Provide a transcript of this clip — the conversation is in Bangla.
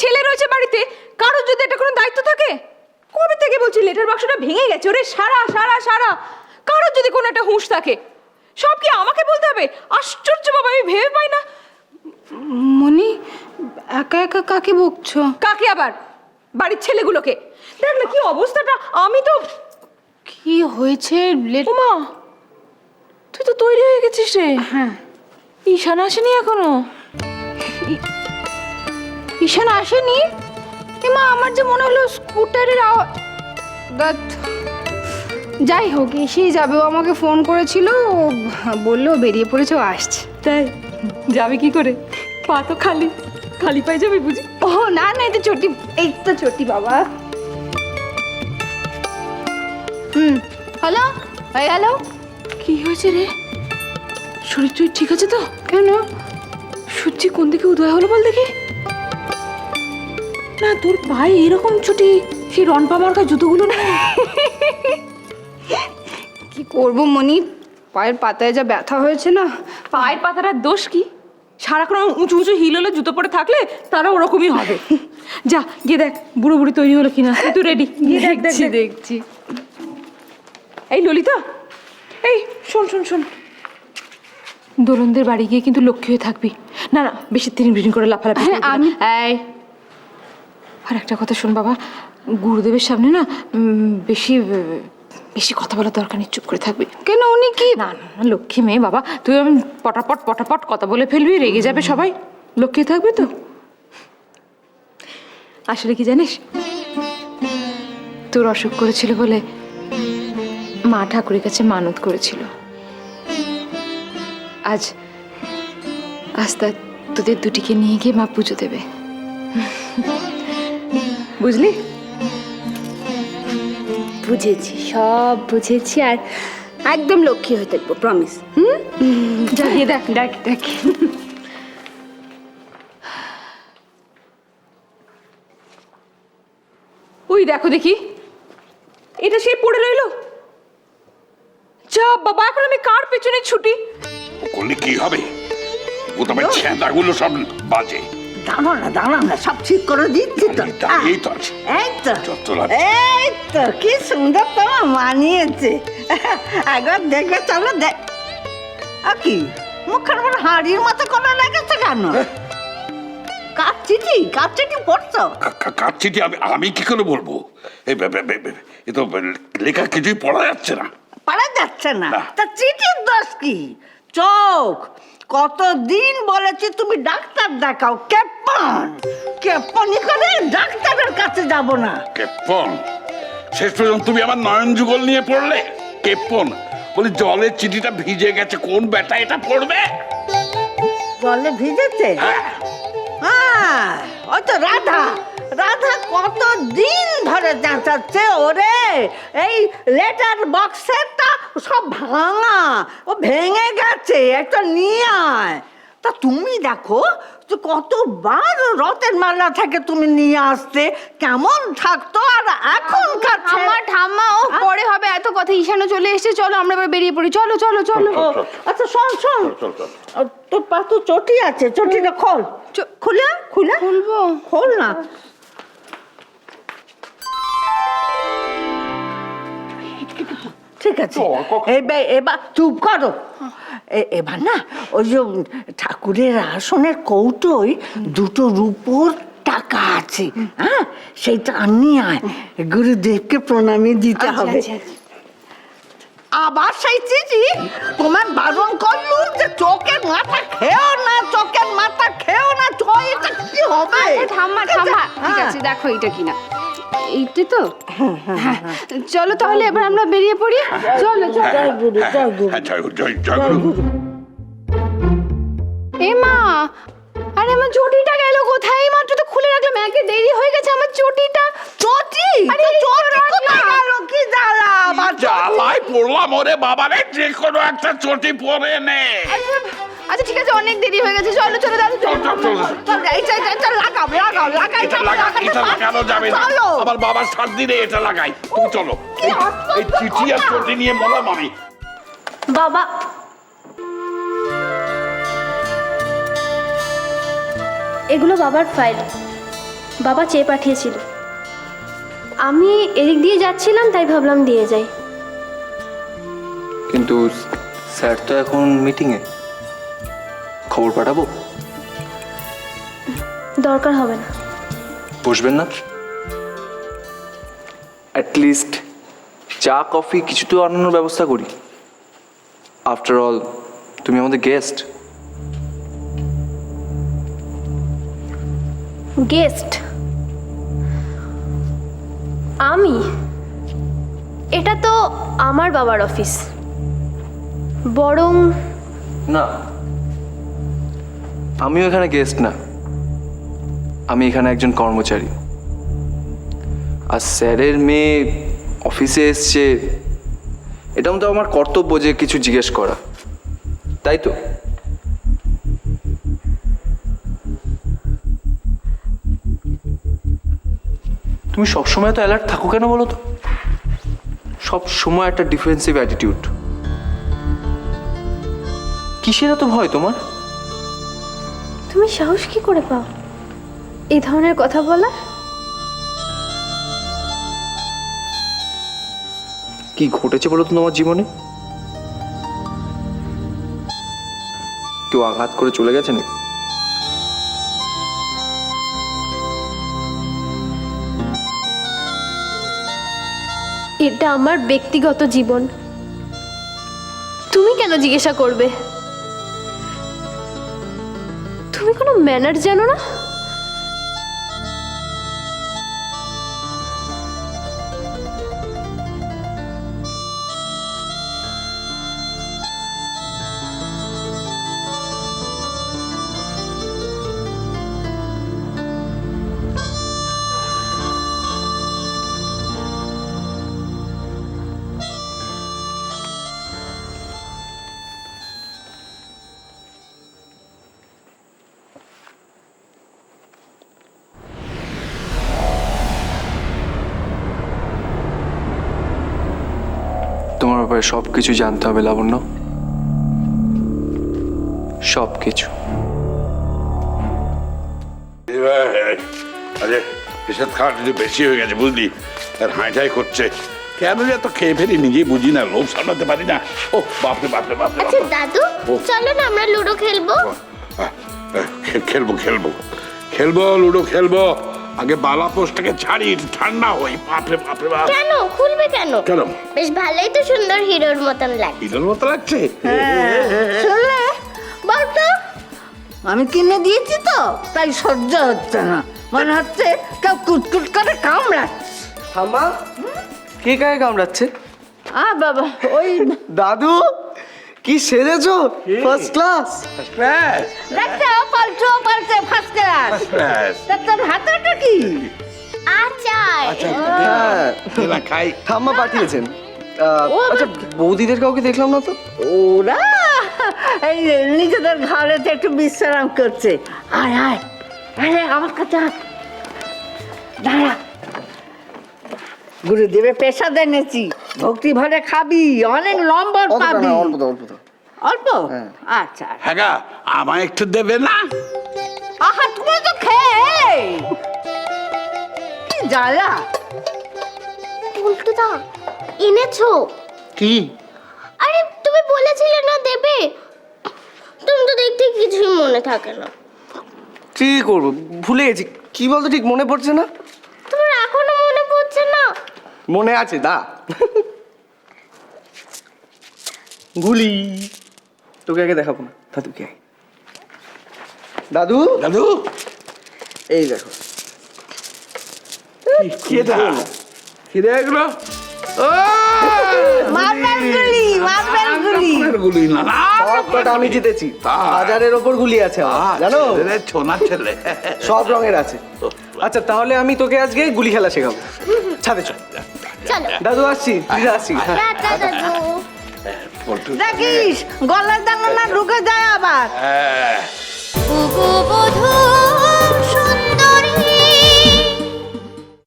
ছেলে রয়েছে বাড়িতে, কারোর যদি এটা কোনো দায়িত্ব থাকে? কবে থেকে বলছি লেটার বাক্সটা ভেঙে গেছে, ওরে সারা সারা সারা, কারোর যদি কোনো একটা হুঁশ থাকে সব কি আমাকে বলতে হবে? আশ্চর্য বাবা, আমি ভেবে পাই না। মনি, একা একা কাকে বকছো? কাকে আবার? বাড়ির ছেলেগুলোকে। দেখ না কি অবস্থাটা, আমি তো। কি হয়েছে? ওমা, তুই তো তৈরি হয়ে গেছিস রে। হ্যাঁ। ঈশান আসেনি এখনো? ঈশান আসেনি? মা, আমার যে মনে হলো স্কুটারের আওয়াজ। যাই হোক, এসেই যাবে। ও আমাকে ফোন করেছিল, ও বললো বেরিয়ে পড়েছে, ও আসছে। তাই যাবে কি করে? পা তো খালি, খালি পায়ে যাবে বুঝি? ও না না, এটা চটি, এই তো চটি বাবা। হ্যালো, হয়ে গেল। কি হয়েছে রে? শরীর টরীর ঠিক আছে তো? কেন? সূর্যি কোন দিকে উদয় হলো বল দেখি। না, তোর পায়ে এরকম ছুটি, সেই রনপা মার্কা জুতোগুলো না? কি করবো মনি, পায়ের পাতায় যা ব্যথা হয়েছে না। পায়ের পাতাটার দোষ কি? সারাক্ষণ উঁচু উঁচু হিল হলে জুতো পরে থাকলে তারা ওরকমই হবে। যা গিয়ে দেখ বুড়ো বুড়ি তৈরি হলো কিনা। তুই রেডি? দেখছি দেখছি। এই ললিতা, এই শোন শোন শোন, দোলনদের বাড়ি গিয়ে কিন্তু লক্ষ্মী হয়ে থাকবি। না না, বেশি তিরিং করে লাফালাফি। হ্যাঁ, আমি। এই, আর একটা কথা শোন বাবা, গুরুদেবের সামনে না বেশি বেশি কথা বলার দরকার নেই, চুপ করে থাকবি। কেন, উনি কি? না না না, লক্ষ্মী মেয়ে বাবা, তুই আমি পটাপট পটাপট কথা বলে ফেলবি, রেগে যাবে সবাই। লক্ষ্মী থাকবে তো। আসলে কি জানিস, তোর অসুখ করেছিল বলে মা ঠাকুরের কাছে মানত করেছিল। আজ আজ তোদের দুটিকে নিয়ে গিয়ে মা পুজো দেবে, বুঝলি? বুঝেছি, সব বুঝেছি। আর একদম লক্ষ্মী হয়ে থাকবো, প্রমিস। যা গিয়ে দেখ দেখ দেখ। ওই দেখো দেখি, এটা সে পড়ে রইলো। যা বাবা, এখন আমি কার পেছনে ছুটি? করলে কি হবে? ও তবে ছেঁদাগুলো সব বাজে। দাঁড়াও না, সব ঠিক করে দিচ্ছি তো। এই তো আছে। এই তো, যত লাগছে। এই তো, কি সুন্দর তোমার মানিয়েছে। একবার দেখবে, চলো দেখ। আর কি মুখের উপর হাড়ির মতো করে লেগেছে কেন? কার চিঠি পড়ছো? কার চিঠি? আমি কি করে বলবো? এ তো লেখা কিছুই পড়া যাচ্ছে না। পারা যাচ্ছে না? না। তা চিঠির দোষ কি? চোখ। কতদিন বলেছি তুমি ডাক্তার দেখাও, কেপনি করে ডাক্তারের কাছে যাব না। কেপন? শেষ পর্যন্ত তুমি আমার নয়ন যুগল নিয়ে পড়লে। কেপন বলি, জলের চিঠিটা ভিজে গেছে, কোন বেটা এটা পড়বে? জলে ভিজেছে? হ্যাঁ, ওই তো রাধা কতদিন ধরে চেঁচাচ্ছে, ওরে এই লেটার বক্সেরটা সব ভাঙা, ও ভেঙে গেছে, একটা নিয়ে আয়। তা তুমি দেখো যে কতবার রথের মেলা থেকে তুমি নিয়ে আসতে, কেমন থাকতো। আর এখনকার ঠাম্মা, ও পরে হবে এত কথা। ঈশানও চলে এসেছে, চলো আমরা এবার বেরিয়ে পড়ি। চলো চলো চলো। আচ্ছা শোন, তোর পা তো চটি আছে, চটিটা খোল। খুলবো? খোল না। ঠিক আছে, এবার চুপ করো। এবার না, ওই যে ঠাকুরের আসনের কৌটোয় দুটো রূপোর টাকা আছে, হ্যাঁ, সেইটা নিয়ে আয়, গুরুদেবকে প্রণামী দিতে হবে। আবার সেই চিঠি তোমার বারণ করলুম যে চোখের মাথা খেও না, এটা কি হবে? ঠাম্মা, ঠিক আছে, দেখো এটা কিনা। এইটা তো। হ্যাঁ, চলো তাহলে এবার আমরা বেরিয়ে পড়ি। চলো চলো। জয় গুরু। জয় গুরু। এ মা, আরে আমার চটিটা গেল কোথায়? মাত্র তো খুলে রাখলাম, একে দেরি হয়ে গেছে। আমার চটিটা। আরে চটি কোথায় গেল? কি জ্বালা আবার? জ্বালায় পড়লাম ওরে বাবা রে, যে কোনো একটা চটি পরে নে। আচ্ছা ঠিক আছে, অনেক দেরি হয়ে গেছে। চলো চলো দাদু, এটা লাগানো যাবে না। আমার বাবার 7 দিনে এটা লাগাই। তুমি চলো, এই চিঠি আর চটি নিয়ে মলাম আমি। বাবা, এগুলো বাবার ফাইল। বাবা চেয়ে পাঠিয়েছিল। আমি এদিক দিয়ে যাচ্ছিলাম, তাই ভাবলাম দিয়ে যাই। কিন্তু স্যার তো এখন মিটিংয়ে, খবর পাঠাবো? দরকার হবে না। বসবেন না? অ্যাটলিস্ট চা কফি কিছু তো আনানোর ব্যবস্থা করি। আফটার অল তুমি আমাদের গেস্ট। গেস্ট? আমি? এটা তো আমার বাবার অফিস। বরং না, আমিও এখানে গেস্ট না, আমি এখানে একজন কর্মচারী। আর স্যারের মেয়ে অফিসে এসছে, এটা তো আমার কর্তব্য যে কিছু জিজ্ঞেস করা, তাই তো? তুমি সবসময় তো অ্যালার্ট থাকো কেন বলো তো? সব সময় একটা ডিফেন্সিভ অ্যাটিটিউড। কিসের এত ভয় তোমার? তুমি সাহস কি করে পাও এই ধরনের কথা বলার? কি ঘটেছে বলো তো তোমার জীবনে? কেউ আঘাত করে চলে গেছে নাকি? এটা আমার ব্যক্তিগত জীবন, তুমি কেন জিজ্ঞাসা করবে? তুমি কোনো ম্যানার জানো না? তোমার ব্যাপারে সব কিছু জানতে হবে লাবণ্য, সব কিছু। আরে এসব খাওয়া একটু বেশি হয়ে গেছে বুঝলি, আর হাঁটাই করছে। কেন যে এত খেয়ে ফেরি নিজেই বুঝি না, লোভ সামলাতে পারি না। ও বাপরে বাপরে বাপরে আচ্ছা বাপরে। দাদু, চলো না আমরা লুডো খেলবো। খেলবো খেলবো খেলবো, লুডো খেলবো। আগে বালা পোস্টটাকে ছাড়ি, ঠান্ডা হই। বাপরে বাপরে বাপ। কেন খুলবে কেন? কেন? বেশ ভালোই তো, সুন্দর হিরোর মতন লাগে। ইঁদুর মতো লাগছে। শুনলে বলতো, আমি কিনে দিয়েছি তো, তাই সহ্য হচ্ছে না। মনে হচ্ছে কেউ কুটকুট করে কামড়াচ্ছে। ঠাম্মা, কে কাকে কামড়াচ্ছে? বাবা ওই দাদু, কি সেজেছো? First class. দেখতে পাল্টো পাল্টে ফার্স্ট ক্লাস। ব্যাস। তা তোর হাতেটা কি? আচার। হ্যাঁ, খেলা খাই। ঠাম্মা পাঠিয়েছেন। আচ্ছা, বৌদিদের কাউকে দেখলাম না তো। ওরা এই নিজেদের ঘরেতে একটু বিশ্রাম করছে। আয় আয় আরে আমার কাছে আয়। দাঁড়া, গুরুদেবে পেশাদ এনেছি, ভক্তি ভরে খাবি, অনেক নম্বর পাবি। অল্প তো, অল্প তো। অল্প? আচ্ছা। হ্যাঁ গা, আমায় একটু দেবে না? আহা, তুমি তো খেয়ে কি জ্বালা। উল্টোদা এনেছো? কি? আরে তুমি বলেছিলে না দেবে, তুমি তো দেখতে কিছুই মনে থাকে না। কি করবো, ভুলে গেছি। কি বলতো ঠিক মনে পড়ছে না। তোমার এখনো মনে পড়ছে না? মনে আছে দা। গুলি তোকে আগে দেখাবো না, দাদুকে। দাদু, দাদু এই দেখো। কেটা ফিরে এগুলো? মারবেল গুলি, মারবেল গুলি। গুলি না না, সব কটা আমি জিতেছি। তাই? 1000-এর ওপর গুলি আছে আমার, জানো? ছেলে, ছোনা ছেলে। সব রঙের আছে। আচ্ছা, তাহলে আমি তোকে আজকে গুলি খেলা শেখাবো। ছাদে চল। চলো। দাদু আসছি, দিদা আসছি। হ্যাঁ। টাটা দাদু। পল্টু। দেখিস গলার দানা না ঢুকে যায় আবার। হ্যাঁ। ওগো বধূ